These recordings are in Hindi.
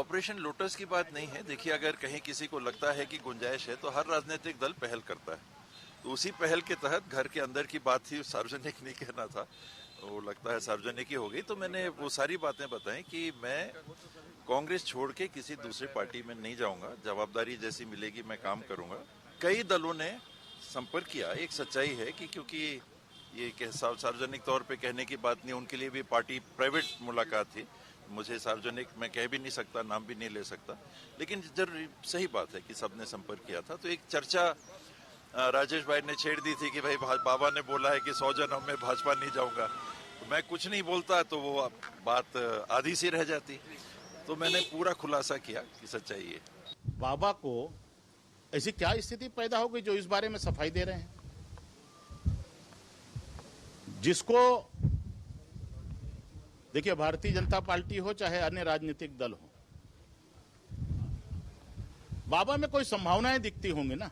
ऑपरेशन लोटस की बात नहीं है। देखिए, अगर कहीं किसी को लगता है कि गुंजाइश है तो हर राजनीतिक दल पहल करता है, तो उसी पहल के तहत घर के अंदर की बात थी, सार्वजनिक नहीं कहना था, वो लगता है सार्वजनिक ही हो गई। तो मैंने वो सारी बातें बताई कि मैं कांग्रेस छोड़ के किसी दूसरी पार्टी में नहीं जाऊंगा, जवाबदारी जैसी मिलेगी मैं काम करूंगा। कई दलों ने संपर्क किया। एक सच्चाई है कि क्योंकि ये सार्वजनिक तौर पे कहने की बात नहीं, उनके लिए भी पार्टी प्राइवेट मुलाकात थी, मुझे सार्वजनिक मैं कह भी नहीं सकता, नाम भी नहीं ले सकता, लेकिन जरूर सही बात है कि सबने संपर्क किया था। तो एक चर्चा राजेश भाई ने छेड़ दी थी कि भाई बाबा ने बोला है कि 100 जन्म में भाजपा नहीं जाऊंगा, तो मैं कुछ नहीं बोलता तो वो बात आधी सी रह जाती। तो मैंने पूरा खुलासा किया कि सच्चाई है। बाबा को ऐसी क्या स्थिति पैदा हो गई जो इस बारे में सफाई दे रहे हैं? जिसको देखिए, भारतीय जनता पार्टी हो चाहे अन्य राजनीतिक दल हो, बाबा में कोई संभावनाएं दिखती होंगी ना।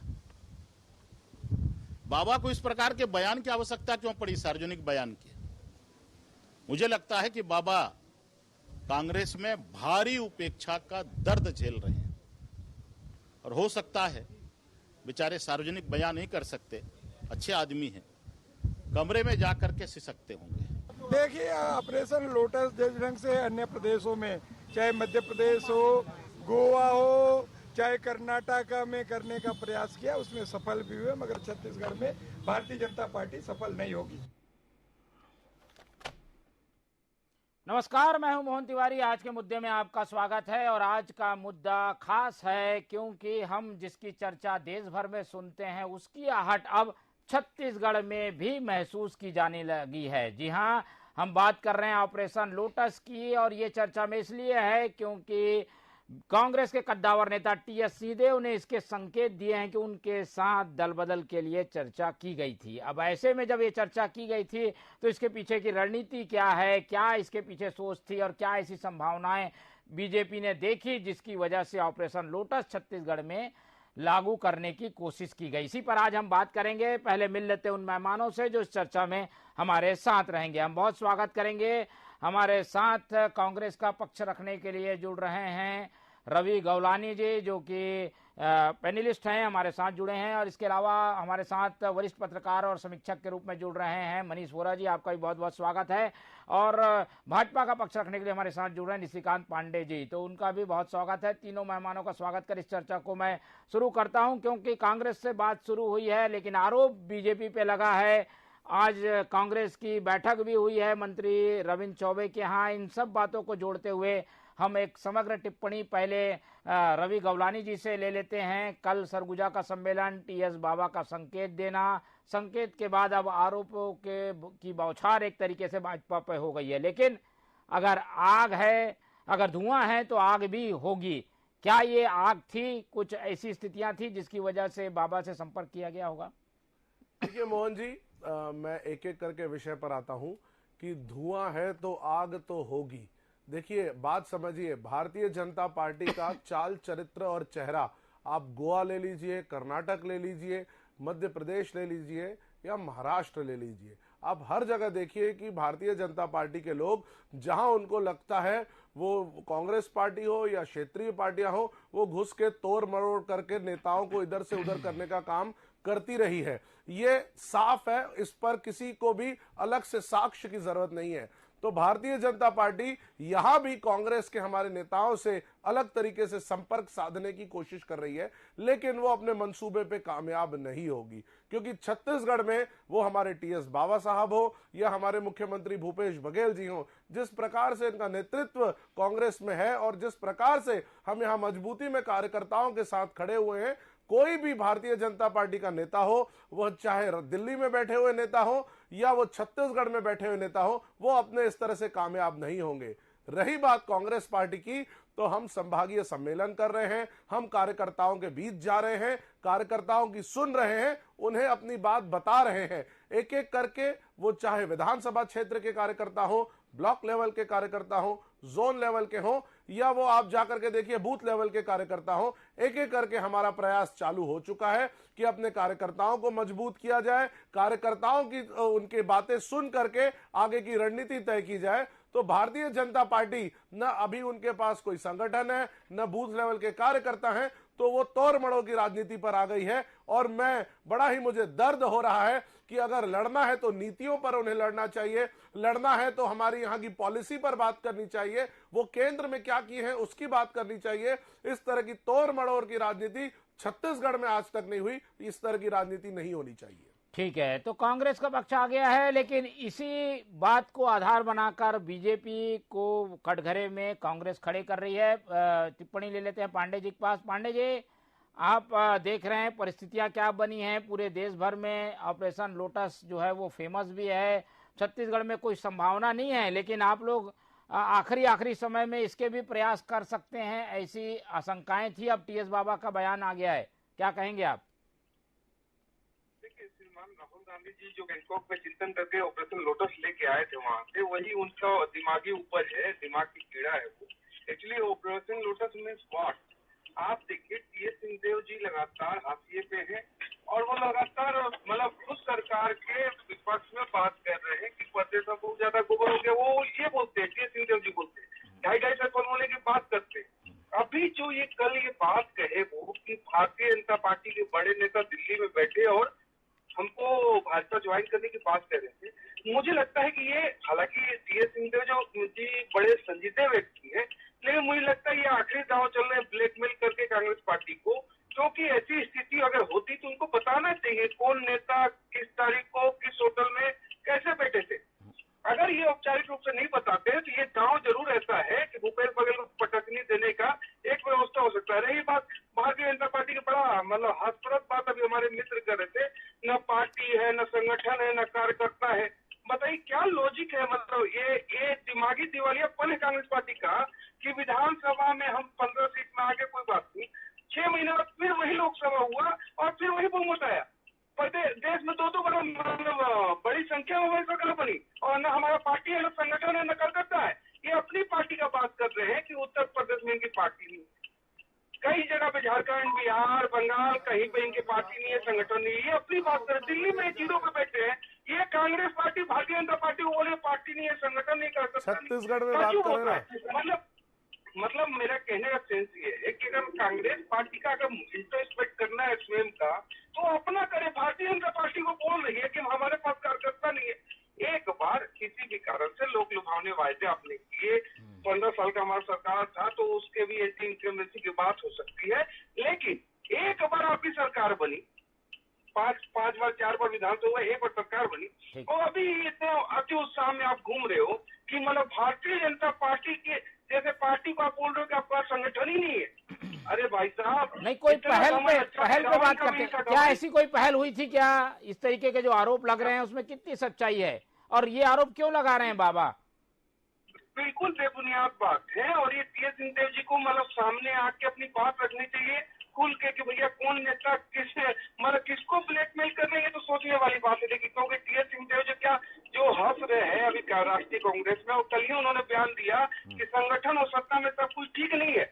बाबा को इस प्रकार के बयान की आवश्यकता क्यों पड़ी, सार्वजनिक बयान की? मुझे लगता है कि बाबा कांग्रेस में भारी उपेक्षा का दर्द झेल रहे हैं और हो सकता है बेचारे सार्वजनिक बयान नहीं कर सकते, अच्छे आदमी हैं, कमरे में जाकर के सिसकते होंगे। देखिए, ऑपरेशन लोटस जिस ढंग से अन्य प्रदेशों में, चाहे मध्य प्रदेश हो, गोवा हो, चाहे कर्नाटक में करने का प्रयास किया, उसमें सफल भी हुए, मगर छत्तीसगढ़ में भारतीय जनता पार्टी सफल नहीं होगी। नमस्कार, मैं हूं मोहन तिवारी। आज के मुद्दे में आपका स्वागत है और आज का मुद्दा खास है क्योंकि हम जिसकी चर्चा देश भर में सुनते हैं उसकी आहट अब छत्तीसगढ़ में भी महसूस की जाने लगी है। जी हां, हम बात कर रहे हैं ऑपरेशन लोटस की और ये चर्चा में इसलिए है क्योंकि कांग्रेस के कद्दावर नेता टीएस सिंहदेव ने इसके संकेत दिए हैं कि उनके साथ दल बदल के लिए चर्चा की गई थी। अब ऐसे में जब ये चर्चा की गई थी तो इसके पीछे की रणनीति क्या है, क्या इसके पीछे सोच थी और क्या ऐसी संभावनाएं बीजेपी ने देखी जिसकी वजह से ऑपरेशन लोटस छत्तीसगढ़ में लागू करने की कोशिश की गई। इसी पर आज हम बात करेंगे। पहले मिल लेते उन मेहमानों से जो इस चर्चा में हमारे साथ रहेंगे। हम बहुत स्वागत करेंगे। हमारे साथ कांग्रेस का पक्ष रखने के लिए जुड़ रहे हैं रवि गौलानी जी, जो कि पैनलिस्ट हैं, हमारे साथ जुड़े हैं, और इसके अलावा हमारे साथ वरिष्ठ पत्रकार और समीक्षक के रूप में जुड़ रहे हैं मनीष वोरा जी, आपका भी बहुत बहुत स्वागत है। और भाजपा का पक्ष रखने के लिए हमारे साथ जुड़ रहे हैं निशिकांत पांडे जी, तो उनका भी बहुत स्वागत है। तीनों मेहमानों का स्वागत कर इस चर्चा को मैं शुरू करता हूं क्योंकि कांग्रेस से बात शुरू हुई है लेकिन आरोप बीजेपी पे लगा है। आज कांग्रेस की बैठक भी हुई है मंत्री रविंद्र चौबे के यहाँ। इन सब बातों को जोड़ते हुए हम एक समग्र टिप्पणी पहले रवि गौलानी जी से ले लेते हैं। कल सरगुजा का सम्मेलन, टीएस बाबा का संकेत देना, संकेत के बाद अब आरोपों की बौछार एक तरीके से भाजपा पे हो गई है। लेकिन अगर आग है, अगर धुआं है तो आग भी होगी। क्या ये आग थी, कुछ ऐसी स्थितियां थी जिसकी वजह से बाबा से संपर्क किया गया होगा? देखिए मोहन जी, मैं एक एक करके विषय पर आता हूं कि धुआं है तो आग तो होगी। देखिए, बात समझिए, भारतीय जनता पार्टी का चाल चरित्र और चेहरा आप गोवा ले लीजिए, कर्नाटक ले लीजिए, मध्य प्रदेश ले लीजिए या महाराष्ट्र ले लीजिए, आप हर जगह देखिए कि भारतीय जनता पार्टी के लोग जहां उनको लगता है, वो कांग्रेस पार्टी हो या क्षेत्रीय पार्टियां हो, वो घुस के तोड़ मरोड़ करके नेताओं को इधर से उधर करने का काम करती रही है। ये साफ है, इस पर किसी को भी अलग से साक्ष्य की जरूरत नहीं है। तो भारतीय जनता पार्टी यहां भी कांग्रेस के हमारे नेताओं से अलग तरीके से संपर्क साधने की कोशिश कर रही है, लेकिन वो अपने मंसूबे पे कामयाब नहीं होगी, क्योंकि छत्तीसगढ़ में वो हमारे टीएस बाबा साहब हो या हमारे मुख्यमंत्री भूपेश बघेल जी हो, जिस प्रकार से इनका नेतृत्व कांग्रेस में है और जिस प्रकार से हम यहां मजबूती में कार्यकर्ताओं के साथ खड़े हुए हैं, कोई भी भारतीय जनता पार्टी का नेता हो, वह चाहे दिल्ली में बैठे हुए नेता हो या वो छत्तीसगढ़ में बैठे हुए नेता हो, वो अपने इस तरह से कामयाब नहीं होंगे। रही बात कांग्रेस पार्टी की, तो हम संभागीय सम्मेलन कर रहे हैं, हम कार्यकर्ताओं के बीच जा रहे हैं, कार्यकर्ताओं की सुन रहे हैं, उन्हें अपनी बात बता रहे हैं एक एक करके। वो चाहे विधानसभा क्षेत्र के कार्यकर्ता हो, ब्लॉक लेवल के कार्यकर्ता हो, जोन लेवल के हो, या वो आप जाकर के देखिए बूथ लेवल के कार्यकर्ता हो, एक एक करके हमारा प्रयास चालू हो चुका है कि अपने कार्यकर्ताओं को मजबूत किया जाए, कार्यकर्ताओं की उनकी बातें सुन करके आगे की रणनीति तय की जाए। तो भारतीय जनता पार्टी न अभी उनके पास कोई संगठन है, न बूथ लेवल के कार्यकर्ता हैं, तो वो तोड़ मड़ोड़ की राजनीति पर आ गई है। और मुझे दर्द हो रहा है कि अगर लड़ना है तो नीतियों पर उन्हें लड़ना चाहिए, लड़ना है तो हमारी यहाँ की पॉलिसी पर बात करनी चाहिए, वो केंद्र में क्या की है उसकी बात करनी चाहिए। इस तरह की तोड़ मड़ोड़ की राजनीति छत्तीसगढ़ में आज तक नहीं हुई, इस तरह की राजनीति नहीं होनी चाहिए। ठीक है, तो कांग्रेस का पक्ष आ गया है, लेकिन इसी बात को आधार बनाकर बीजेपी को कटघरे में कांग्रेस खड़े कर रही है। टिप्पणी ले लेते हैं पांडे जी के पास। पांडे जी, आप देख रहे हैं परिस्थितियां क्या बनी हैं पूरे देश भर में। ऑपरेशन लोटस जो है वो फेमस भी है, छत्तीसगढ़ में कोई संभावना नहीं है, लेकिन आप लोग आखिरी समय में इसके भी प्रयास कर सकते हैं, ऐसी आशंकाएं थी। अब टीएस बाबा का बयान आ गया है, क्या कहेंगे आप? राहुल गांधी जी जो बैंकॉक में चिंतन करके ऑपरेशन लोटस लेके आए थे, वहां से वही उनका दिमागी उपज है, दिमाग की कीड़ा है वो। Actually operation lotus means what? आप देखिए, टीएस सिंहदेव जी लगातार हाशिए पे हैं और वो लगातार मतलब खुद सरकार के विपक्ष में बात कर रहे हैं कि प्रदेश में बहुत ज्यादा गोबर हो गया। वो ये बोलते हैं, टीएस सिंहदेव जी बोलते हैं, 2.5 फॉर्मूले की बात करते हैं। अभी जो ये कल ये बात कहे वो कि भारतीय जनता पार्टी के बड़े नेता दिल्ली में बैठे और हमको भाजपा ज्वाइन करने की बात कर रहे थे। मुझे लगता है कि ये, हालांकि टीएस सिंहदेव जो जी बड़े संजीदे व्यक्ति हैं, लेकिन मुझे लगता है ये आखिरी दांव चल रहे हैं ब्लैकमेल करके कांग्रेस पार्टी को, क्योंकि ऐसी स्थिति अगर होती तो उनको बताना चाहिए कौन नेता किस तारीख को किस होटल में कैसे बैठे थे। अगर ये औपचारिक रूप से नहीं बताते तो ये दांव जरूर ऐसा है कि भूपेश बघेल को पटकनी देने का एक व्यवस्था हो सकता है। रही बात भारतीय जनता पार्टी की, बड़ा मतलब हास्यास्पद बात अभी हमारे मित्र कर रहे थे, न पार्टी है, न संगठन है, न कार्यकर्ता है। बताइए क्या लॉजिक है? मतलब ये दिमागी दिवालियापन है कांग्रेस पार्टी का कि विधानसभा में हम 15 सीट में आगे, कोई बात नहीं, 6 महीने बाद फिर वही लोकसभा हुआ और फिर वही बहुमत आया। देश में दो बड़ा मतलब बड़ी संख्या में सरकार बनी और न हमारा पार्टी है, न संगठन है, न कार्यकर्ता है। ये अपनी पार्टी का बात कर रहे हैं कि उत्तर प्रदेश में इनकी पार्टी नहीं, कई जगह पे झारखंड, बिहार, बंगाल, कहीं पे इनकी पार्टी नहीं है, संगठन नहीं है। ये अपनी बात कर, दिल्ली में जीरो पे बैठे हैं। ये कांग्रेस पार्टी भारतीय जनता पार्टी को बोले पार्टी नहीं है, संगठन नहीं कर सकता। छत्तीसगढ़ में बात कर रहे हैं। मतलब मेरा कहने का सेंस ये है कि अगर कांग्रेस पार्टी का अगर इंट्रोस्पेक्ट करना है स्वयं का, तो अपना करे। भारतीय जनता पार्टी को बोल रही है कि हमारे पास कार्यकर्ता नहीं है। एक बार किसी भी कारण से लोक लुभावने वायदे आपने किए, 15 साल का हमारा सरकार था तो उसके भी एंटी इंक्रेमेंसी की बात हो सकती है, लेकिन एक बार आपकी सरकार बनी, 5 बार 4 बार विधानसभा, एक बार सरकार बनी, तो अभी इतने अति उत्साह में आप घूम रहे हो कि मतलब भारतीय जनता पार्टी के जैसे पार्टी को आप बोल रहे हो कि आपका संगठन ही नहीं है। अरे भाई साहब, नहीं, कोई पहल पे बात करते हैं क्या? ऐसी कोई पहल हुई थी क्या? इस तरीके के जो आरोप लग रहे हैं उसमें कितनी सच्चाई है, और ये आरोप क्यों लगा रहे हैं बाबा? बिल्कुल बेबुनियाद बात है और ये टीएस सिंहदेव जी को मतलब सामने आके अपनी बात रखनी चाहिए खुल के कि भैया कौन नेता किस मतलब किसको ब्लैकमेल कर रहे हैं। तो सोचने वाली बात है, लेकिन क्योंकि टीएस सिंहदेव जो क्या जो हंस रहे हैं अभी राष्ट्रीय कांग्रेस में, और कल ही उन्होंने बयान दिया कि संगठन और सत्ता में सब कुछ ठीक नहीं है,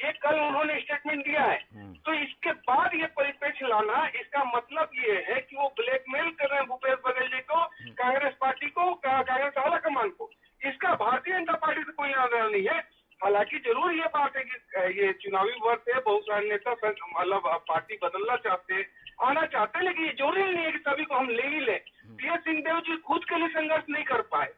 ये कल उन्होंने स्टेटमेंट दिया है। तो इसके बाद ये परिप्रेक्ष्य लाना, इसका मतलब ये है कि वो ब्लैकमेल कर रहे हैं भूपेश बघेल जी को, कांग्रेस पार्टी को, कांग्रेस आला कमान को। इसका भारतीय जनता पार्टी से कोई लेना नहीं है। हालांकि जरूर ये बात है कि ये चुनावी वर्ष है, बहुत सारे नेता मतलब पार्टी बदलना चाहते हैं, आना चाहते हैं, लेकिन ये जरूरी नहीं है कि सभी को हम ले ही लें। टीएस सिंहदेव जी खुद के लिए संघर्ष नहीं कर पाए।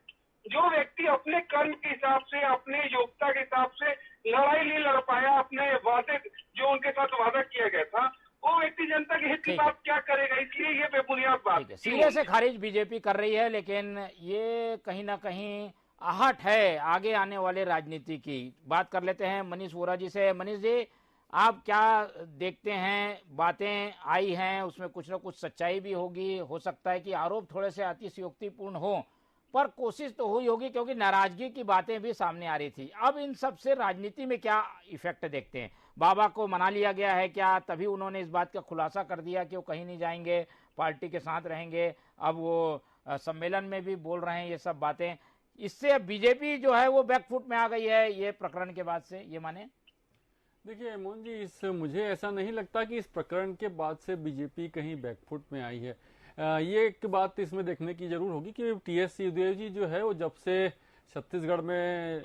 जो व्यक्ति अपने कर्म के हिसाब से, अपने योग्यता के हिसाब से लड़ाई नहीं लड़ पाया, अपने वादे जो उनके साथ वादा किया गया था, वो व्यक्ति जनता के हित की बात क्या करेगा? इसलिए ये बेबुनियाद बात है। सीधे से खारिज बीजेपी कर रही है, लेकिन ये कहीं ना कहीं आहट है आगे आने वाले राजनीति की। बात कर लेते हैं मनीष वोरा जी से। मनीष जी, आप क्या देखते हैं? बातें आई हैं, उसमें कुछ ना कुछ सच्चाई भी होगी, हो सकता है कि आरोप थोड़े से अतिशयोक्तिपूर्ण हो, पर कोशिश तो हुई होगी, क्योंकि नाराजगी की बातें भी सामने आ रही थी। अब इन सब से राजनीति में क्या इफेक्ट देखते हैं? बाबा को मना लिया गया है क्या? तभी उन्होंने इस बात का खुलासा कर दिया कि वो कहीं नहीं जाएंगे, पार्टी के साथ रहेंगे। अब वो सम्मेलन में भी बोल रहे हैं ये सब बातें। इससे बीजेपी जो है वो बैकफुट में आ गई है ये प्रकरण के बाद से, ये माने? देखिए मोहन जी, मुझे ऐसा नहीं लगता कि इस प्रकरण के बाद से बीजेपी कहीं बैकफुट में आई है। ये एक बात इसमें देखने की जरूर होगी कि टीएस सिंहदेव जी जो है वो जब से छत्तीसगढ़ में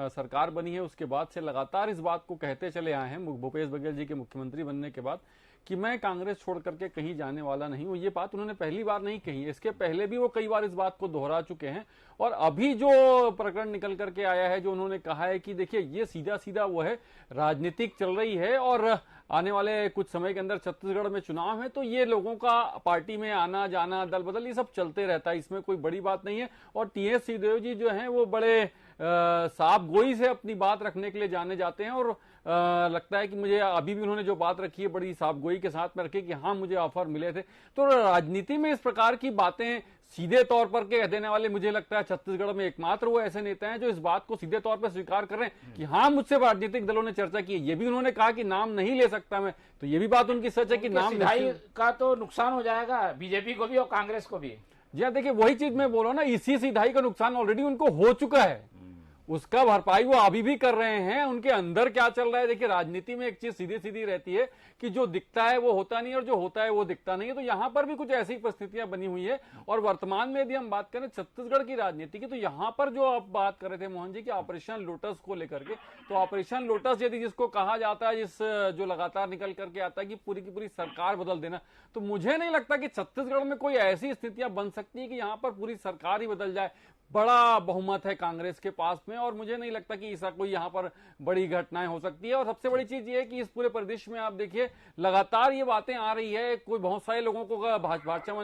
सरकार बनी है उसके बाद से लगातार इस बात को कहते चले आए हैं भूपेश बघेल जी के मुख्यमंत्री बनने के बाद कि मैं कांग्रेस छोड़ करके कहीं जाने वाला नहीं हूं। ये बात उन्होंने पहली बार नहीं कही है, इसके पहले भी वो कई बार इस बात को दोहरा चुके हैं। और अभी जो प्रकरण निकल करके आया है, जो उन्होंने कहा है कि देखिए ये सीधा सीधा वो है, राजनीतिक चल रही है और आने वाले कुछ समय के अंदर छत्तीसगढ़ में चुनाव है, तो ये लोगों का पार्टी में आना जाना, दल बदल, ये सब चलते रहता है, इसमें कोई बड़ी बात नहीं है। और टीएस सिंहदेव जी जो हैं वो बड़े साफ गोई से अपनी बात रखने के लिए जाने जाते हैं और लगता है कि मुझे अभी भी उन्होंने जो बात रखी है बड़ी साफ गोई के साथ में रखी कि हाँ मुझे ऑफर मिले थे। तो राजनीति में इस प्रकार की बातें सीधे तौर पर कह देने वाले मुझे लगता है छत्तीसगढ़ में एकमात्र वो ऐसे नेता हैं जो इस बात को सीधे तौर पर स्वीकार कर रहे हैं कि हाँ मुझसे राजनीतिक दलों ने चर्चा की है। ये भी उन्होंने कहा कि नाम नहीं ले सकता मैं, तो ये भी बात उनकी सच है कि नाम सिधाई का तो नुकसान हो जाएगा बीजेपी को भी और कांग्रेस को भी। जी हाँ, देखिए वही चीज मैं बोल रहा हूँ ना, इसी सिधाई का नुकसान ऑलरेडी उनको हो चुका है, उसका भरपाई वो अभी भी कर रहे हैं। उनके अंदर क्या चल रहा है, देखिए राजनीति में एक चीज सीधी सीधी रहती है कि जो दिखता है वो होता नहीं और जो होता है वो दिखता नहीं है। तो यहां पर भी कुछ ऐसी परिस्थितियां बनी हुई है। और वर्तमान में यदि हम बात करें छत्तीसगढ़ की राजनीति की, तो यहां पर जो आप बात कर रहे थे मोहन जी की ऑपरेशन लोटस को लेकर के, तो ऑपरेशन लोटस यदि जिसको कहा जाता है, जिस जो लगातार निकल करके आता है कि पूरी की पूरी सरकार बदल देना, तो मुझे नहीं लगता कि छत्तीसगढ़ में कोई ऐसी स्थितियां बन सकती है कि यहाँ पर पूरी सरकार ही बदल जाए। बड़ा बहुमत है कांग्रेस के पास में और मुझे नहीं लगता कि ऐसा कोई यहाँ पर बड़ी घटनाएं हो सकती है। और सबसे बड़ी चीज ये है कि इस पूरे परिदृश्य में आप देखिए लगातार ये बातें आ रही है, कोई बहुत सारे लोगों को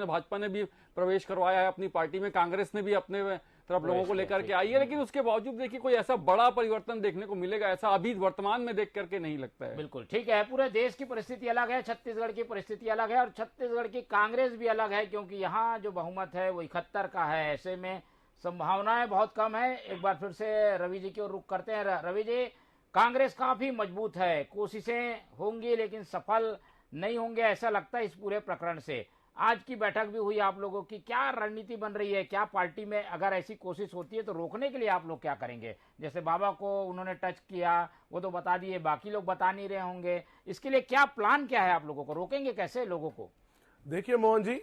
भाजपा ने भी प्रवेश करवाया है अपनी पार्टी में, कांग्रेस ने भी अपने तरफ लोगों को लेकर के आई है, लेकिन उसके बावजूद देखिए कोई ऐसा बड़ा परिवर्तन देखने को मिलेगा ऐसा अभी वर्तमान में देख करके नहीं लगता है। बिल्कुल ठीक है, पूरे देश की परिस्थिति अलग है, छत्तीसगढ़ की परिस्थिति अलग है और छत्तीसगढ़ की कांग्रेस भी अलग है, क्योंकि यहाँ जो बहुमत है वो 71 का है। ऐसे में संभावनाएं बहुत कम है। एक बार फिर से रवि जी की ओर रुख करते हैं। रवि जी, कांग्रेस काफी मजबूत है, कोशिशें होंगी लेकिन सफल नहीं होंगे ऐसा लगता है इस पूरे प्रकरण से। आज की बैठक भी हुई आप लोगों की, क्या रणनीति बन रही है, क्या पार्टी में अगर ऐसी कोशिश होती है तो रोकने के लिए आप लोग क्या करेंगे? जैसे बाबा को उन्होंने टच किया वो तो बता दिए, बाकी लोग बता नहीं रहे होंगे, इसके लिए क्या प्लान क्या है आप लोगों को, रोकेंगे कैसे लोगों को? देखिए मोहन जी,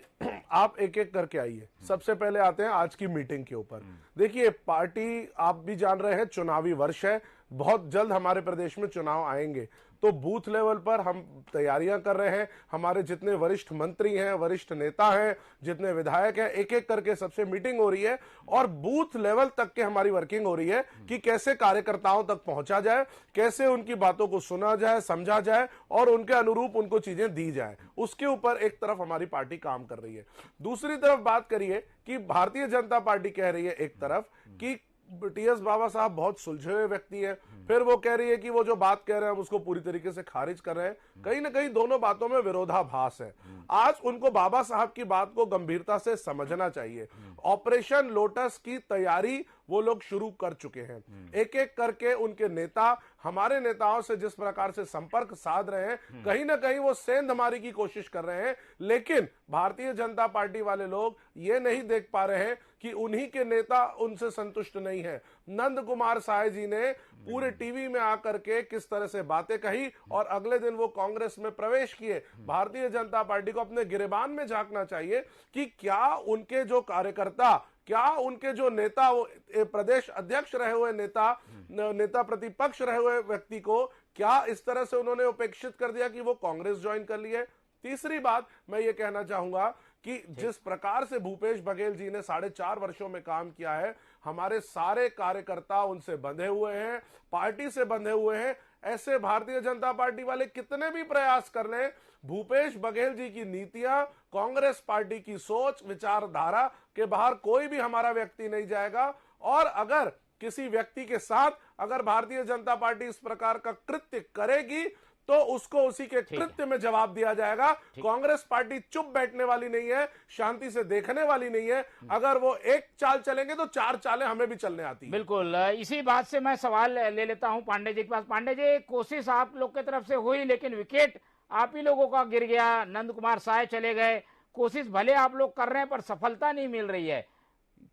आप एक एक करके आइए। सबसे पहले आते हैं आज की मीटिंग के ऊपर। देखिए पार्टी, आप भी जान रहे हैं, चुनावी वर्ष है, बहुत जल्द हमारे प्रदेश में चुनाव आएंगे, तो बूथ लेवल पर हम तैयारियां कर रहे हैं। हमारे जितने वरिष्ठ मंत्री हैं, वरिष्ठ नेता हैं, जितने विधायक हैं, एक एक करके सबसे मीटिंग हो रही है और बूथ लेवल तक के हमारी वर्किंग हो रही है कि कैसे कार्यकर्ताओं तक पहुंचा जाए, कैसे उनकी बातों को सुना जाए, समझा जाए और उनके अनुरूप उनको चीजें दी जाए। उसके ऊपर एक तरफ हमारी पार्टी काम कर रही है। दूसरी तरफ बात करिए कि भारतीय जनता पार्टी कह रही है एक तरफ कि टीएस बाबा साहब बहुत सुलझे हुए व्यक्ति हैं, फिर वो कह रही है कि वो जो बात कह रहे हैं हम उसको पूरी तरीके से खारिज कर रहे हैं। कहीं ना कहीं दोनों बातों में विरोधाभास है। आज उनको बाबा साहब की बात को गंभीरता से समझना चाहिए। ऑपरेशन लोटस की तैयारी वो लोग शुरू कर चुके हैं। एक एक करके उनके नेता हमारे नेताओं से जिस प्रकार से संपर्क साध रहे हैं, कहीं ना कहीं वो सेंध मारी की कोशिश कर रहे हैं, लेकिन भारतीय जनता पार्टी वाले लोग ये नहीं देख पा रहे हैं कि उन्हीं के नेता उनसे संतुष्ट नहीं है। नंद कुमार साय जी ने पूरे टीवी में आकर के किस तरह से बातें कही और अगले दिन वो कांग्रेस में प्रवेश किए। भारतीय जनता पार्टी को अपने गिरेबान में झांकना चाहिए कि क्या उनके जो कार्यकर्ता, क्या उनके जो नेता, वो प्रदेश अध्यक्ष रहे हुए नेता प्रतिपक्ष रहे हुए व्यक्ति को क्या इस तरह से उन्होंने उपेक्षित कर दिया कि वो कांग्रेस ज्वाइन कर लिए। तीसरी बात मैं ये कहना चाहूंगा कि जिस प्रकार से भूपेश बघेल जी ने 4.5 वर्षों में काम किया है, हमारे सारे कार्यकर्ता उनसे बंधे हुए हैं, पार्टी से बंधे हुए हैं। ऐसे भारतीय जनता पार्टी वाले कितने भी प्रयास कर लें, भूपेश बघेल जी की नीतियां, कांग्रेस पार्टी की सोच विचारधारा के बाहर कोई भी हमारा व्यक्ति नहीं जाएगा। और अगर किसी व्यक्ति के साथ अगर भारतीय जनता पार्टी इस प्रकार का कृत्य करेगी तो उसको उसी के कृत्य में जवाब दिया जाएगा। कांग्रेस पार्टी चुप बैठने वाली नहीं है, शांति से देखने वाली नहीं है। अगर वो एक चाल चलेंगे तो 4 चालें हमें भी चलने आती है। बिल्कुल, इसी बात से मैं सवाल ले लेता हूं पांडे जी के पास। पांडे जी, कोशिश आप लोग की तरफ से हुई लेकिन विकेट आप ही लोगों का गिर गया, नंद कुमार साय चले गए। कोशिश भले आप लोग कर रहे हैं पर सफलता नहीं मिल रही है।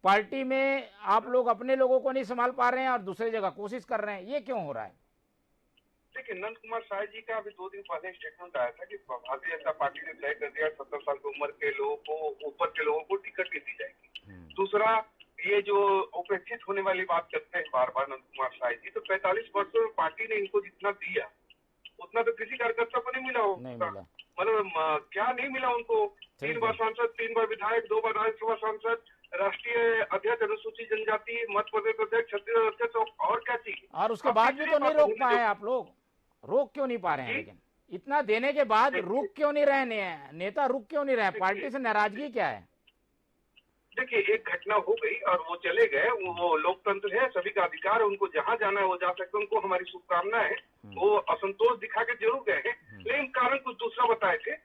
पार्टी में आप लोग अपने लोगों को नहीं संभाल पा रहे हैं और दूसरी जगह कोशिश कर रहे हैं, ये क्यों हो रहा है? देखिए, नंद कुमार साय जी का अभी 2 दिन पहले स्टेटमेंट आया था कि भारतीय जनता पार्टी ने तय कर दिया 70 साल की उम्र के लोगों को, ऊपर के लोगों को टिकट नहीं दी जाएगी। दूसरा, ये जो उपेक्षित होने वाली बात करते हैं बार बार नंद कुमार साय जी, तो 45 वर्षों में पार्टी ने इनको जितना दिया उतना तो किसी कार्यकर्ता को नहीं मिला होगा। मतलब क्या नहीं मिला उनको? 3 बार सांसद, 3 बार विधायक, 2 बार राज्यसभा सांसद, राष्ट्रीय अध्यक्ष अनुसूचित जनजाति, मध्य प्रदेश अध्यक्ष, छत्तीसगढ़ अध्यक्ष, और क्या चाहिए? और उसके बाद भी तो नहीं रोक पाए आप लोग, रोक क्यों नहीं पा रहे हैं? लेकिन इतना देने के बाद रुक क्यों नहीं रहे नेता, रुक क्यों नहीं रहे? पार्टी से नाराजगी क्या है? देखिए, एक घटना हो गई और वो चले गए, वो लोकतंत्र है, सभी का अधिकार है, उनको जहां जाना है वो जा सकते हैं, उनको हमारी शुभकामनाएं है। वो असंतोष दिखा के जरूर गए हैं, लेकिन कारण कुछ दूसरा बताए थे।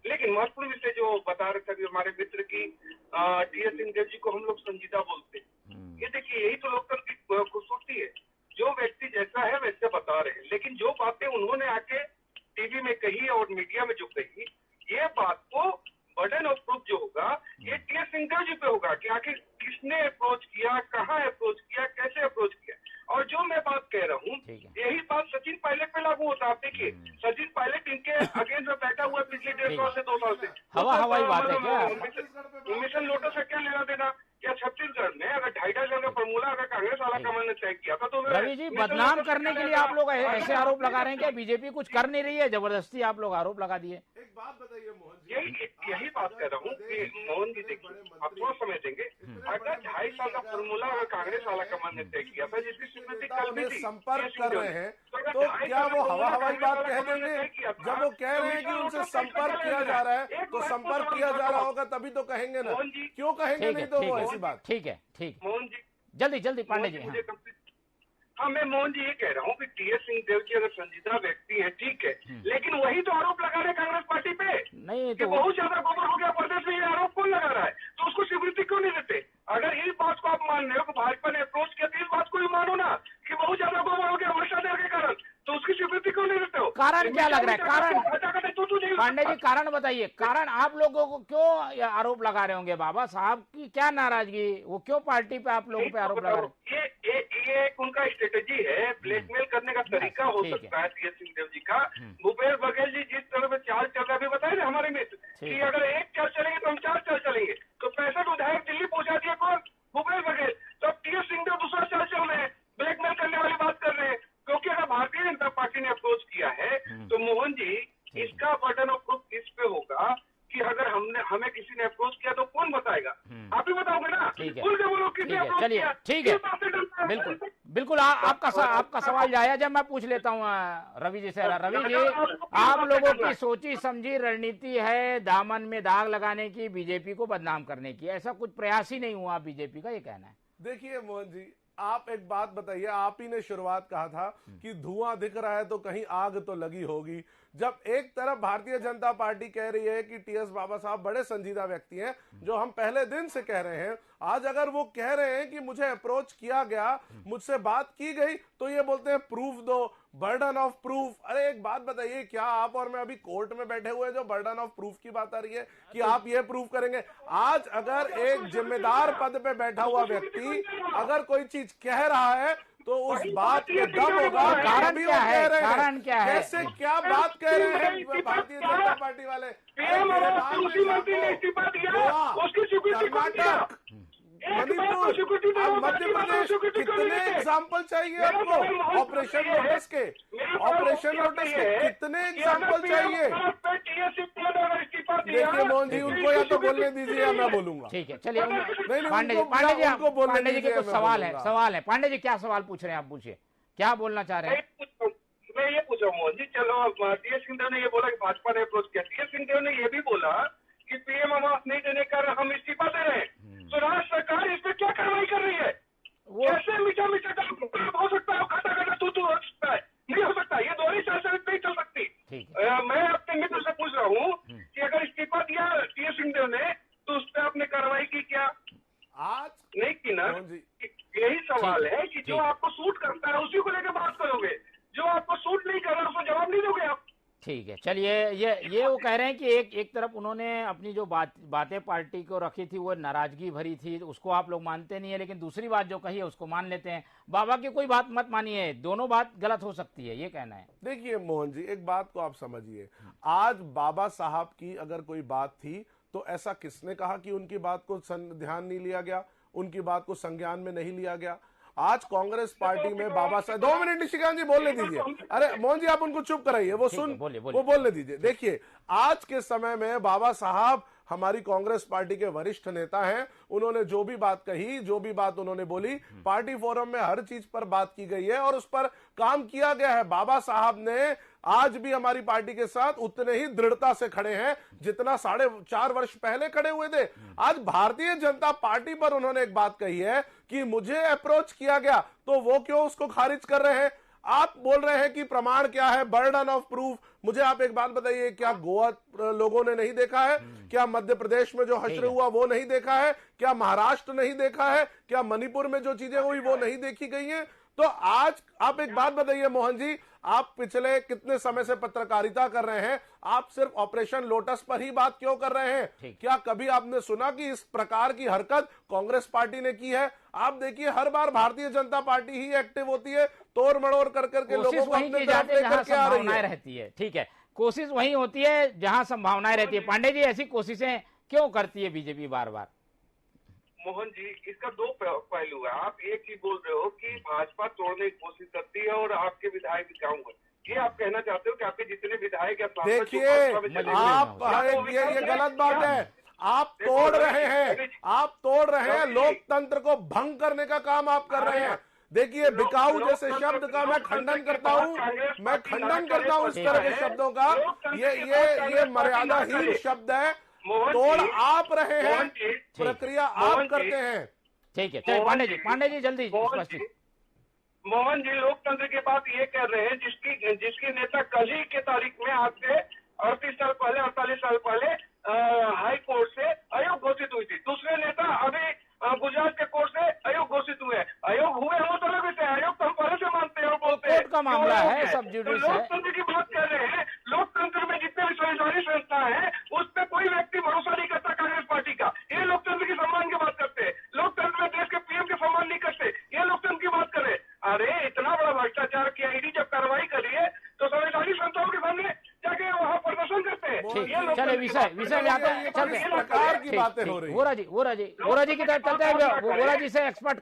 लेकिन महत्वपूर्ण विषय जो बता रहे थे हमारे मित्र की टी.एस. सिंहदेव जी को हम लोग संजीदा बोलते हैं। ये देखिए, यही तो लोकतंत्र की खूबसूरती है, जो व्यक्ति जैसा है वैसे बता रहे हैं। लेकिन जो बातें उन्होंने आके टीवी में कही और मीडिया में जो कही, ये बात को बर्डन ऑफ प्रूफ जो होगा ये टी.एस. सिंहदेव जी पे होगा कि आखिर किसने अप्रोच किया, कहाँ अप्रोच किया, कैसे अप्रोच किया। और जो मैं बात कह रहा हूँ, यही बात सचिन पायलट पे लागू होता है। आप देखिए, सचिन पायलट इनके अगेंस्ट में बैठा हुआ पिछले 1.5 साल से 2 साल से। हवाई बात है क्या? मिशन लोटस से क्या लेना देना? क्या छत्तीसगढ़ में अगर 2.5 का फॉर्मूला अगर कांग्रेस वाला कमल ने तय किया था तो रवि जी, बदनाम करने के लिए आप लोग ऐसे आरोप लगा रहे हैं क्या? बीजेपी कुछ कर नहीं रही है, जबरदस्ती आप लोग आरोप लगा दिए। एक बात बताइए मोहन जी, यही बात कर रहा हूँ कि मोहन जी देखिए, आप थोड़ा समय देंगे। अगर 2.5 साल का फॉर्मूला अगर कांग्रेस वाला कमल ने तय किया था, जिसकी स्वीकृति कल भी थी, संपर्क कर रहे हैं, तो क्या वो हवाई बात कह देंगे? जब वो कह रहे हैं कि उनसे संपर्क किया जा रहा है, तो संपर्क किया जा रहा होगा तभी तो कहेंगे ना, क्यों कहेंगे? नहीं तो वो ऐसी बात। ठीक है, ठीक, मोहन जी जल्दी पांडे जी। हाँ, मैं मोहन जी ये कह रहा हूँ कि टी.एस. सिंहदेव जी अगर संजीदा व्यक्ति है, ठीक है, लेकिन वही तो आरोप लगा रहे कांग्रेस पार्टी पे नहीं तो बहुत ज्यादा गोबर हो गया प्रदेश में। ये आरोप कौन लगा रहा है? तो उसको स्वीकृति क्यों नहीं देते? अगर इस बात को आप मान रहे हो कि भाजपा ने अप्रोच किया, तो इस बात को भी मानो ना कि बहुत ज्यादा गोबर हो गया भ्रष्टाचार के कारण, तो उसकी स्वीकृति क्यों नहीं देते हो? कारण क्या लग रहा है? कारण पांडे जी, कारण बताइए। कारण आप लोगों को क्यों आरोप लगा रहे होंगे? बाबा साहब की क्या नाराजगी? वो क्यों पार्टी पे आप लोगों पे आरोप लगा रहे हैं? ये एक उनका स्ट्रेटेजी है, ब्लैकमेल करने का तरीका हो सकता है टी.एस. सिंहदेव जी का। भूपेश बघेल जी जिस तरह से चाल चल रहा है, बताए ना हमारे मित्र कि अगर एक चाल चलेंगे तो हम 4 चाल चलेंगे। तो 65 विधायक दिल्ली पहुंचा दिए कौन? भूपेश बघेल। तो अब टी.एस. सिंहदेव दूसरा चाल चल रहे हैं, ब्लैकमेल करने वाली बात कर रहे हैं। क्योंकि अगर भारतीय जनता पार्टी ने अप्रोच किया है तो मोहन जी, इसका बर्डन ऑफ प्रूफ इस पे होगा कि अगर हमें किसी ने अप्रोच किया तो कौन बताएगा? आप ही बताओगे ना। ठीक है, चलिए, ठीक है, बिल्कुल आपका सवाल जायज है। मैं पूछ लेता हूँ रवि जी से। रवि जी, आप लोगों की सोची समझी रणनीति है दामन में दाग लगाने की, बीजेपी को बदनाम करने की, ऐसा कुछ प्रयास ही नहीं हुआ बीजेपी का, ये कहना है? देखिए मोहन जी, आप एक बात बताइए, आप ही ने शुरुआत कहा था कि धुआं दिख रहा है तो कहीं आग तो लगी होगी। जब एक तरफ भारतीय जनता पार्टी कह रही है कि टी.एस. बाबा साहब बड़े संजीदा व्यक्ति हैं, जो हम पहले दिन से कह रहे हैं, आज अगर वो कह रहे हैं कि मुझे अप्रोच किया गया, मुझसे बात की गई, तो ये बोलते हैं प्रूफ दो, बर्डन ऑफ प्रूफ। अरे एक बात बताइए, क्या आप और मैं अभी कोर्ट में बैठे हुए जो बर्डन ऑफ प्रूफ की बात आ रही है कि आप ये प्रूफ करेंगे? आज अगर एक जिम्मेदार पद पे बैठा हुआ व्यक्ति अगर कोई चीज कह रहा है तो उस बात पे दम होगा। कारण क्या है? कारण क्या है? कैसे क्या बात कह रहे हैं भारतीय जनता पार्टी वाले? कर्नाटक, मणिपुर, मध्य प्रदेश, कितने एग्जाम्पल चाहिए आपको? ऑपरेशन लोटस के कितने एग्जाम्पल चाहिए? देखिए मोहन जी, उनको या तो बोलने दीजिए या मैं बोलूंगा। ठीक है, चलिए पांडे जी के कुछ सवाल है। पांडे जी, क्या सवाल पूछ रहे हैं आप? पूछिए, क्या बोलना चाह रहे हैं? मैं ये पूछ रहा हूँ मोहन जी, चलो टी.एस. सिंहदेव ने ये बोला कि भाजपा ने अप्रोच किया, टी.एस. सिंहदेव ने ये भी बोला कि पीएम आवास नहीं देने का हम इस्तीफा दे रहे हैं। तो राज्य सरकार इस पर क्या कार्रवाई कर रही है? कैसे मीठा हो सकता है, खटा तू हो सकता है? नहीं हो सकता, ये दोहरी शासन नहीं चल सकती। मैं अपने मित्र से पूछ रहा हूँ कि अगर इस्तीफा दिया टी.एस. सिंहदेव ने तो उस पर आपने कार्रवाई की क्या? आज नहीं की ना। यही सवाल है कि जो आपको सूट करता है उसी को लेकर बात करोगे, जो आपको सूट नहीं कर रहा उसको जवाब नहीं दोगे आप। ठीक है, चलिए ये वो कह रहे हैं कि एक तरफ उन्होंने अपनी जो बातें पार्टी को रखी थी वो नाराजगी भरी थी, उसको आप लोग मानते नहीं है, लेकिन दूसरी बात जो कही है उसको मान लेते हैं। बाबा की कोई बात मत मानिए, दोनों बात गलत हो सकती है, ये कहना है। देखिए मोहन जी, एक बात को आप समझिए, आज बाबा साहब की अगर कोई बात थी तो ऐसा किसने कहा कि उनकी बात को ध्यान नहीं लिया गया? उनकी बात को संज्ञान में नहीं लिया गया। आज कांग्रेस पार्टी में बाबा साहब, 2 मिनट निशिकांत जी बोलने दीजिए। अरे मोहन जी आप उनको चुप कराइए, वो बोलने दीजिए। देखिए आज के समय में बाबा साहब हमारी कांग्रेस पार्टी के वरिष्ठ नेता हैं। उन्होंने जो भी बात कही, जो भी बात उन्होंने बोली, पार्टी फोरम में हर चीज पर बात की गई है और उस पर काम किया गया है। बाबा साहब ने आज भी हमारी पार्टी के साथ उतने ही दृढ़ता से खड़े हैं जितना 4.5 वर्ष पहले खड़े हुए थे। आज भारतीय जनता पार्टी पर उन्होंने एक बात कही है कि मुझे अप्रोच किया गया, तो वो क्यों उसको खारिज कर रहे हैं? आप बोल रहे हैं कि प्रमाण क्या है, बर्डन ऑफ प्रूफ। मुझे आप एक बात बताइए, क्या गोवा लोगों ने नहीं देखा है? क्या मध्य प्रदेश में जो हश्र हुआ वो नहीं देखा है? क्या महाराष्ट्र नहीं देखा है? क्या मणिपुर में जो चीजें हुई वो नहीं देखी गई हैं? तो आज आप एक बात बताइए मोहन जी, आप पिछले कितने समय से पत्रकारिता कर रहे हैं, आप सिर्फ ऑपरेशन लोटस पर ही बात क्यों कर रहे हैं? क्या कभी आपने सुना कि इस प्रकार की हरकत कांग्रेस पार्टी ने की है? आप देखिए हर बार भारतीय जनता पार्टी ही एक्टिव होती है, तोड़ मड़ोड़ कर करके लोगों को अपने तरफ लेकर के आ रही रहती है। ठीक है, कोशिश वही होती है जहां संभावनाएं रहती है। पांडे जी ऐसी कोशिशें क्यों करती है बीजेपी बार बार? मोहन जी, इसका 2 पहलू है। आप एक ही बोल रहे हो कि भाजपा तोड़ने की कोशिश करती है और आपके विधायक टिकाऊ है, ये आप कहना चाहते हो कि आपके जितने विधायक या सांसद देखिए आप ये गलत बात है। आप तोड़ रहे हैं, आप तोड़ रहे हैं, लोकतंत्र को भंग करने का काम आप कर रहे हैं। देखिए बिकाऊ जैसे शब्द का मैं खंडन करता हूं, मैं खंडन करता हूं इस तरह के शब्दों का। ये मर्यादाहीन शब्द है। तोड़ आप रहे हैं, प्रक्रिया आप करते हैं। ठीक है, चलिए पांडे जी जल्दी स्पष्ट। मोहन जी लोकतंत्र की बात ये कर रहे हैं जिसकी नेता कल ही के तारीख में आज से 48 साल पहले हाई कोर्ट से अयोग्य घोषित हुई थी। दूसरे नेता अभी गुजरात के कोर्ट से अयोग्य घोषित हुए। अयोग्य हुए हो तो अलग विषय है, अयोग्य हम पहले से मानते हैं और बोलते हैं कोर्ट का मामला है, सब जुडिस है। लोकतंत्र की बात कर रहे हैं। लोकतंत्र में जितने भी संवैधानिक संस्था है उस पर कोई व्यक्ति भरोसा नहीं करता कांग्रेस पार्टी का। ये लोकतंत्र की सम्मान की बात करते हैं। लोकतंत्र में देश के पीएम के सम्मान नहीं करते, ये लोकतंत्र की बात कर रहे हैं। अरे इतना बड़ा भ्रष्टाचार किया, ईडी जब कार्रवाई कर रही है तो संवैधानिक संस्थाओं के सामने जाके वहां प्रदर्शन करते हैं। चले विषय में आते हैं, चलते हैं। प्रकार की बातें हो रही हैं। वोरा जी की तरफ चलते हैं। वोरा जी से एक्सपर्ट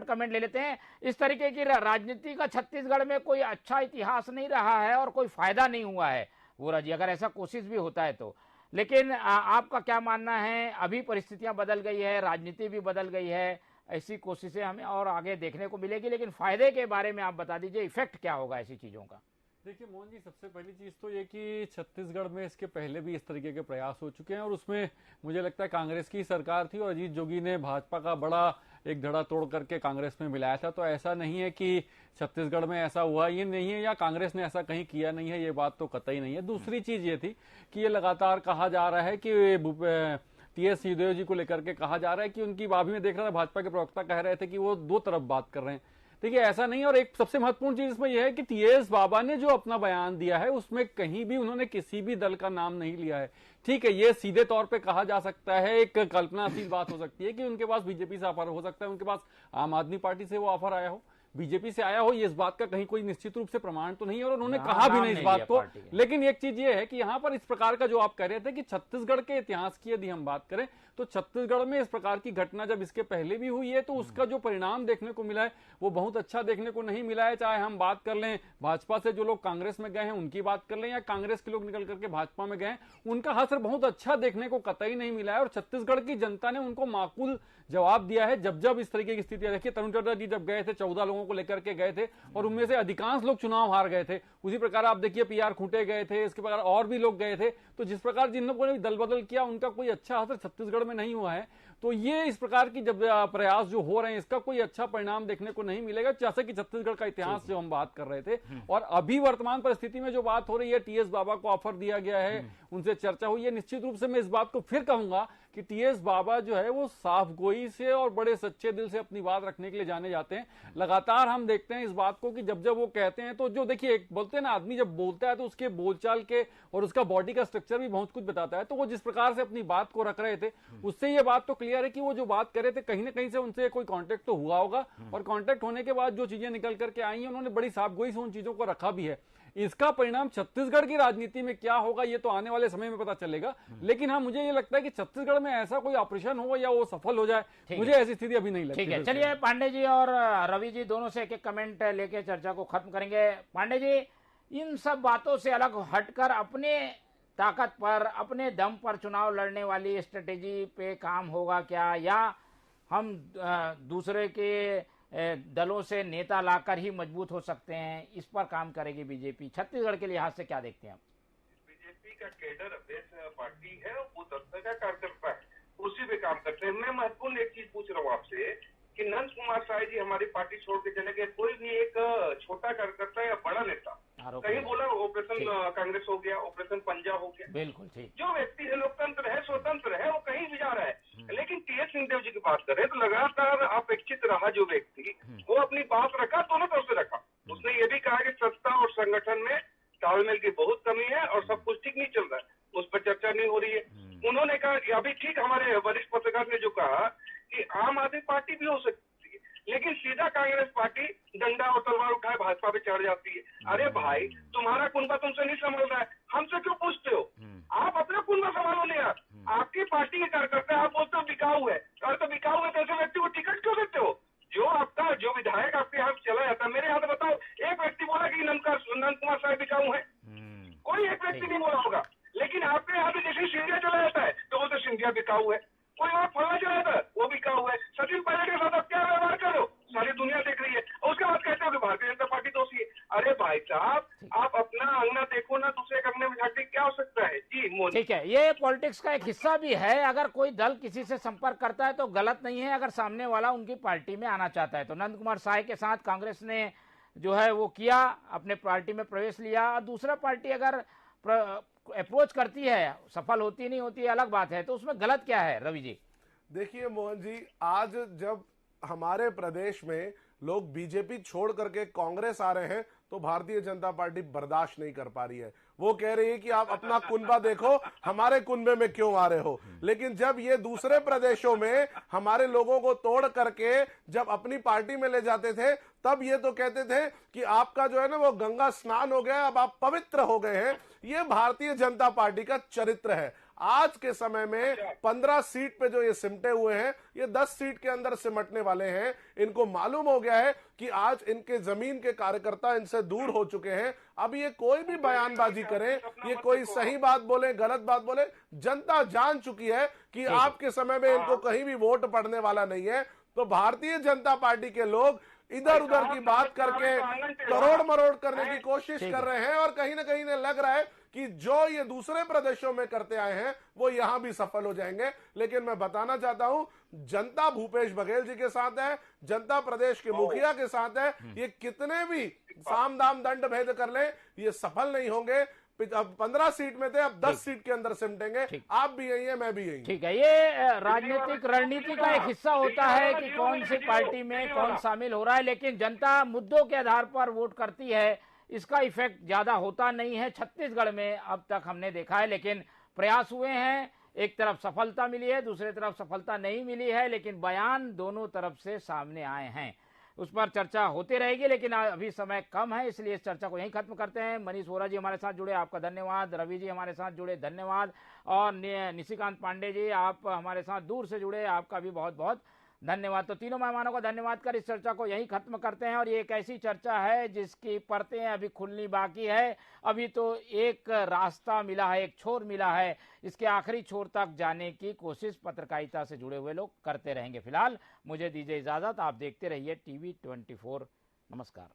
कमेंट ले लेते हैं। इस तरीके की राजनीति का छत्तीसगढ़ में कोई अच्छा इतिहास नहीं रहा है और कोई फायदा नहीं हुआ है। वोरा जी, अगर ऐसा कोशिश भी होता है तो, लेकिन आपका क्या मानना है? अभी परिस्थितियां बदल गई है, राजनीति भी बदल गई है, ऐसी कोशिशें हमें और आगे देखने को मिलेगी, लेकिन फायदे के बारे में आप बता दीजिए, इफेक्ट क्या होगा ऐसी चीजों का? देखिए मोहन जी, सबसे पहली चीज तो ये कि छत्तीसगढ़ में इसके पहले भी इस तरीके के प्रयास हो चुके हैं और उसमें मुझे लगता है कांग्रेस की सरकार थी और अजीत जोगी ने भाजपा का बड़ा एक धड़ा तोड़ करके कांग्रेस में मिलाया था। तो ऐसा नहीं है कि छत्तीसगढ़ में ऐसा हुआ, ये नहीं है, या कांग्रेस ने ऐसा कहीं किया नहीं है, ये बात तो कतई नहीं है। दूसरी चीज ये थी कि ये लगातार कहा जा रहा है कि टीएस सिंहदेव जी को लेकर के कहा जा रहा है कि उनकी अभी में देख रहा था भाजपा के प्रवक्ता कह रहे थे कि वो 2 तरफ बात कर रहे हैं। देखिए ऐसा नहीं है। और एक सबसे महत्वपूर्ण चीज इसमें यह है कि टीएस बाबा ने जो अपना बयान दिया है उसमें कहीं भी उन्होंने किसी भी दल का नाम नहीं लिया है। ठीक है, ये सीधे तौर पे कहा जा सकता है, एक कल्पनाशील बात हो सकती है कि उनके पास बीजेपी से ऑफर हो सकता है, उनके पास आम आदमी पार्टी से वो ऑफर आया हो, बीजेपी से आया हो, ये इस बात का कहीं कोई निश्चित रूप से प्रमाण तो नहीं है और उन्होंने कहा भी नहीं इस बात को। लेकिन एक चीज ये है कि यहाँ पर इस प्रकार का जो आप कह रहे थे कि छत्तीसगढ़ के इतिहास की यदि हम बात करें तो छत्तीसगढ़ में इस प्रकार की घटना जब इसके पहले भी हुई है तो उसका जो परिणाम देखने को मिला है वो बहुत अच्छा देखने को नहीं मिला है। चाहे हम बात कर लें भाजपा से जो लोग कांग्रेस में गए हैं उनकी बात कर लें, या कांग्रेस के लोग निकल करके भाजपा में गए, उनका असर बहुत अच्छा देखने को कतई नहीं मिला है और छत्तीसगढ़ की जनता ने उनको माकूल जवाब दिया है। जब इस तरीके की स्थिति देखिए, तरुण चड्डा जी जब गए थे 14 लोगों को लेकर के गए थे और उनमें से अधिकांश लोग चुनाव हार गए थे। उसी प्रकार आप देखिए पीआर खूंटे गए थे, इसके प्रकार और भी लोग गए थे। तो जिस प्रकार जिन लोगों ने दल बदल किया उनका कोई अच्छा असर छत्तीसगढ़ में नहीं हुआ है। तो ये इस प्रकार की जब प्रयास जो हो रहे हैं इसका कोई अच्छा परिणाम देखने को नहीं मिलेगा। जैसे कि छत्तीसगढ़ का इतिहास जो हम बात कर रहे थे और अभी वर्तमान परिस्थिति में जो बात हो रही है, टीएस बाबा को ऑफर दिया गया है, उनसे चर्चा हुई है। निश्चित रूप से मैं इस बात को फिर कहूंगा कि टीएस बाबा जो है वो साफ गोई से और बड़े सच्चे दिल से अपनी बात रखने के लिए जाने जाते हैं। लगातार हम देखते हैं इस बात को कि जब वो कहते हैं तो जो देखिए बोलते हैं ना, आदमी जब बोलता है तो उसके बोलचाल के और उसका बॉडी का स्ट्रक्चर भी बहुत कुछ बताता है। तो वो जिस प्रकार से अपनी बात को रख रहे थे उससे ये बात तो क्लियर है कि वो जो बात कर रहे थे कहीं ना कहीं से उनसे कोई कांटेक्ट तो हुआ होगा, और कांटेक्ट होने के बाद जो चीजें निकल करके आई हैं उन्होंने बड़ी साफगोई से उन चीजों को रखा भी है। इसका परिणाम छत्तीसगढ़ की राजनीति में क्या होगा ये तो आने वाले समय में पता चलेगा, लेकिन हाँ मुझे ये लगता है कि छत्तीसगढ़ में ऐसा कोई ऑपरेशन हो या वो सफल हो जाए, मुझे ऐसी स्थिति अभी नहीं लगती। ठीक है, चलिए पांडे जी और रवि जी दोनों से एक एक कमेंट लेके चर्चा को खत्म करेंगे। पांडे जी, इन सब बातों से अलग हटकर अपने ताकत पर, अपने दम पर चुनाव लड़ने वाली स्ट्रेटेजी पे काम होगा क्या, या हम दूसरे के दलों से नेता लाकर ही मजबूत हो सकते हैं, इस पर काम करेगी बीजेपी? छत्तीसगढ़ के लिहाज से क्या देखते हैं आप? बीजेपी का केडर बेस पार्टी है, वो दफ्तर का कार्यकर्ता है, उसी पे काम करते हैं। मैं महत्वपूर्ण एक चीज पूछ रहा हूँ आपसे कि नंद कुमार साय जी हमारी पार्टी छोड़ के चले गए, कोई भी एक छोटा कार्यकर्ता या बड़ा नेता कहीं बोला ऑपरेशन कांग्रेस हो गया, ऑपरेशन पंजा हो गया? बिल्कुल ठीक। जो व्यक्ति है लोकतंत्र है, स्वतंत्र है, वो कहीं भी जा रहा है। लेकिन टी.एस. सिंहदेव जी की बात करें तो लगातार अपेक्षित रहा जो व्यक्ति, वो अपनी बात रखा, दोनों तरफ से रखा। उसने ये भी कहा कि सत्ता और संगठन में तालमेल की बहुत कमी है और सब कुछ ठीक नहीं चल रहा है, उस पर चर्चा नहीं हो रही है। उन्होंने कहा कि अभी ठीक हमारे वरिष्ठ पत्रकार ने जो कहा कि आम आदमी पार्टी भी हो सकती है, लेकिन सीधा कांग्रेस पार्टी डंडा और तलवार उठाए भाजपा पे चढ़ जाती है। अरे भाई, तुम्हारा कुनबा तुमसे नहीं संभल रहा है, हमसे क्यों पूछते हो? आप अपना कुनबा संभालो नहीं यार। आपकी पार्टी के कार्यकर्ता आप बोलते हो बिकाऊ है, और तो बिकाऊ है तो ऐसे व्यक्ति को टिकट क्यों देते हो? जो आपका जो विधायक आपके यहाँ चला जाता है, मेरे यहाँ तो बताओ एक व्यक्ति बोला कि नंद कुमार साहब बिकाऊ है? कोई एक व्यक्ति नहीं बोला होगा। लेकिन आपके यहाँ भी जैसे सिंधिया चला जाता है तो वो तो सिंधिया बिकाऊ है, कोई और फलना चला जाता है वो बिकाऊ है। सचिन पायलट के साथ आप क्या व्यवहार करो, सारी दुनिया देख रही है, और उसके बाद कहते हो कि भारतीय जनता पार्टी दोषी है। अरे भाई साहब, आप अपना अंगना देखो ना, दूसरे के अंगने में झांकने क्या हो सकता है? जी मोदी, ठीक है, ये पॉलिटिक्स का एक हिस्सा भी है। अगर कोई दल किसी से संपर्क करता है तो गलत नहीं है, अगर सामने वाला उनकी पार्टी में आना चाहता है। तो नंद कुमार साय के साथ कांग्रेस ने जो है वो किया, अपने पार्टी में प्रवेश लिया, और दूसरा पार्टी अगर अप्रोच करती है, सफल होती नहीं होती अलग बात है, तो उसमें गलत क्या है? रवि जी देखिए मोहन जी, आज जब हमारे प्रदेश में लोग बीजेपी छोड़ करके कांग्रेस आ रहे हैं तो भारतीय जनता पार्टी बर्दाश्त नहीं कर पा रही है। वो कह रही है कि आप अपना कुनबा देखो, हमारे कुनबे में क्यों आ रहे हो? लेकिन जब ये दूसरे प्रदेशों में हमारे लोगों को तोड़ करके जब अपनी पार्टी में ले जाते थे, तब ये तो कहते थे कि आपका जो है ना वो गंगा स्नान हो गया, अब आप पवित्र हो गए हैं। ये भारतीय जनता पार्टी का चरित्र है। आज के समय में 15 सीट पे जो ये सिमटे हुए हैं, ये 10 सीट के अंदर सिमटने वाले हैं। इनको मालूम हो गया है कि आज इनके जमीन के कार्यकर्ता इनसे दूर हो चुके हैं। अब ये कोई भी बयानबाजी करें, ये कोई सही बात बोले, गलत बात बोले, जनता जान चुकी है कि आपके समय में इनको कहीं भी वोट पड़ने वाला नहीं है। तो भारतीय जनता पार्टी के लोग इधर उधर की बात करके करोड़ मरोड़ करने की कोशिश कर रहे हैं, और कहीं ना कहीं लग रहा है कि जो ये दूसरे प्रदेशों में करते आए हैं वो यहां भी सफल हो जाएंगे। लेकिन मैं बताना चाहता हूं, जनता भूपेश बघेल जी के साथ है, जनता प्रदेश के मुखिया के साथ है। ये कितने भी साम दाम दंड भेद कर ले, ये सफल नहीं होंगे। अब 15 सीट में थे, अब 10 सीट के अंदर सिमटेंगे। आप भी यही है, मैं भी यही। ठीक है, ये राजनीतिक रणनीति का एक हिस्सा होता है कि कौन सी पार्टी में कौन शामिल हो रहा है, लेकिन जनता मुद्दों के आधार पर वोट करती है, इसका इफेक्ट ज्यादा होता नहीं है छत्तीसगढ़ में अब तक हमने देखा है। लेकिन प्रयास हुए हैं, एक तरफ सफलता मिली है, दूसरी तरफ सफलता नहीं मिली है, लेकिन बयान दोनों तरफ से सामने आए हैं, उस पर चर्चा होती रहेगी। लेकिन अभी समय कम है, इसलिए इस चर्चा को यहीं खत्म करते हैं। मनीष वोरा जी हमारे साथ जुड़े, आपका धन्यवाद। रवि जी हमारे साथ जुड़े, धन्यवाद। और निशिकांत पांडे जी, आप हमारे साथ दूर से जुड़े, आपका भी बहुत बहुत धन्यवाद। तो तीनों मेहमानों का धन्यवाद कर इस चर्चा को यहीं खत्म करते हैं। और ये एक ऐसी चर्चा है जिसकी परतें अभी खुलनी बाकी है। अभी तो एक रास्ता मिला है, एक छोर मिला है, इसके आखिरी छोर तक जाने की कोशिश पत्रकारिता से जुड़े हुए लोग करते रहेंगे। फिलहाल मुझे दीजिए इजाजत, आप देखते रहिए टीवी 24। नमस्कार।